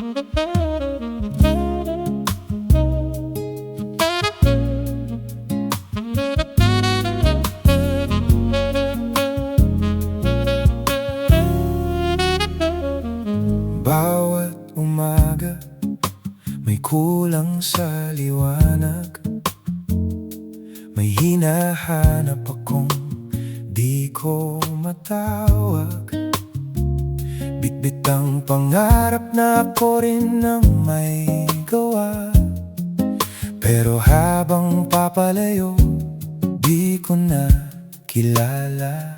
Bawat umaga may kulang sa liwanag. May hinahanap akong di ko matawag. Bitbit ang pangarap na ako rin ang may gawa. Pero habang papalayo, di ko na kilala.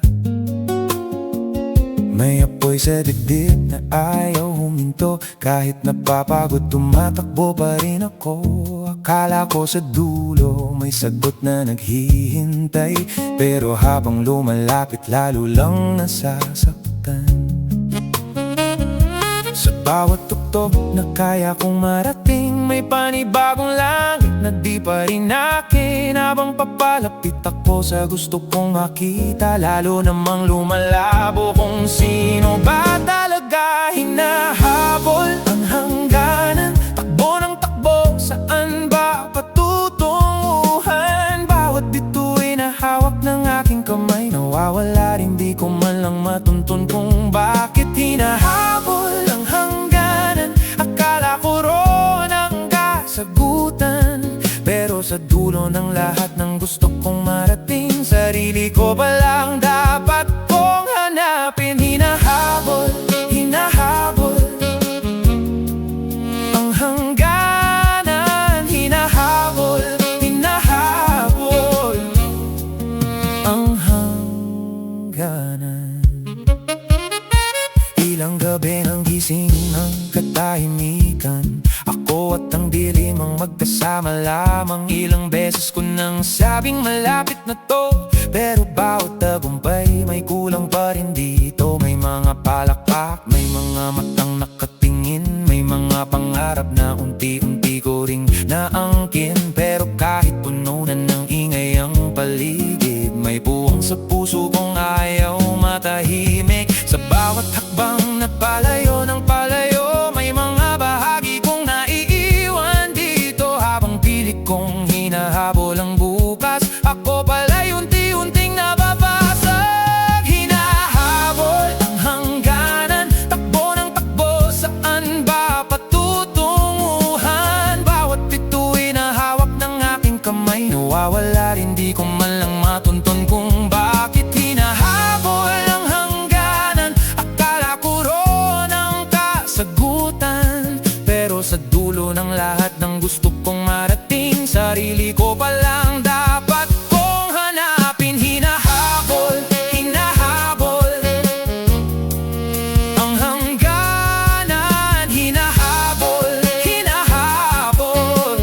May apoy sa dibdib na ayaw huminto. Kahit napapagod, tumatakbo pa rin ako. Akala ko sa dulo may sagot na naghihintay, pero habang lumalapit lalo lang nasasaktan. Sa bawat tuktok na kaya kong marating, may panibagong langit na di pa rin akin. Habang papalapit ako sa gusto kong makita, lalo namang lumalabo kung sino ba talaga hinahabol ang hangganan. Takbo ng takbo, saan ba patutunguhan? Bawat bituin na hawak ng aking kamay, nawawala rin, di ko man lang matuntun kung bakit hinahabol ang hangganan. Akala ko roon ang kasagutan, pero sa dulo ng lahat ng gusto kong marating, sarili ko pa lang dapat kong hanapin. Hinahabol, hinahabol ang hangganan. Hinahabol, hinahabol ang hangganan. Ilang gabi ng gising ng katahimikan, ako at ang dilim ang magkasama lamang. Ilang beses ko nang sabing malapit na to, pero bawat tagumpay may kulang pa rin dito. May mga palakpak, may mga matang nakatingin, may mga pangarap na unti-unti ko ring naangkin. Pero kahit puno na ng ingay ang paligid, may buwang sa puso kong ayaw matahimik. Sa bawat hakbang na palayo ng palayo, may mga bahagi kong naiiwan dito. Habang pilit kong hinahabol ang bukas, ako pala'y unti-unting nababasag. Hinahabol ang hangganan, takbo ng takbo, saan ba patutunguhan? Bawat bituin na hawak ng aking kamay, nawawala rin, di ko man lang matuntun kung bakit hinahabol ang hangganan. Akala ko roon ang kasagutan, pero sa dulo ng lahat ng gusto kong marating, sarili ko pa lang dapat kong hanapin. Hinahabol, hinahabol ang hangganan. Hinahabol, hinahabol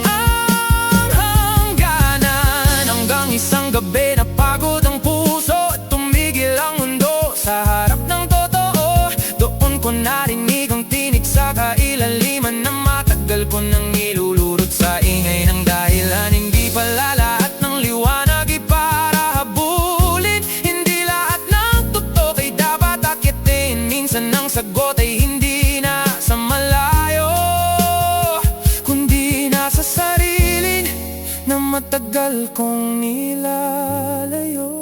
ang hangganan. Hanggang isang gabi na pagod ang puso at tumigil ang mundo sa harap ng totoo. Doon ko narinig ang tinig sa kailaliman na matagal ko nang nilulurot sa ingay ng dahilan. Hindi pala lahat ng liwanag ay para habulin, hindi lahat ng tutok ay dapat akitin. Minsan ang sagot ay hindi nasa malayo, kundi nasa sarili na matagal kong nilalayo.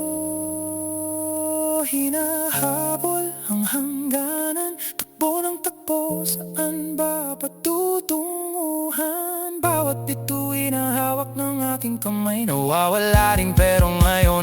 Hinahabol ang hangganan, takbo ng takbo, saan ba patutunguhan? Bawat bituin na hawak ng aking kamay, nawawala rin, pero ngayon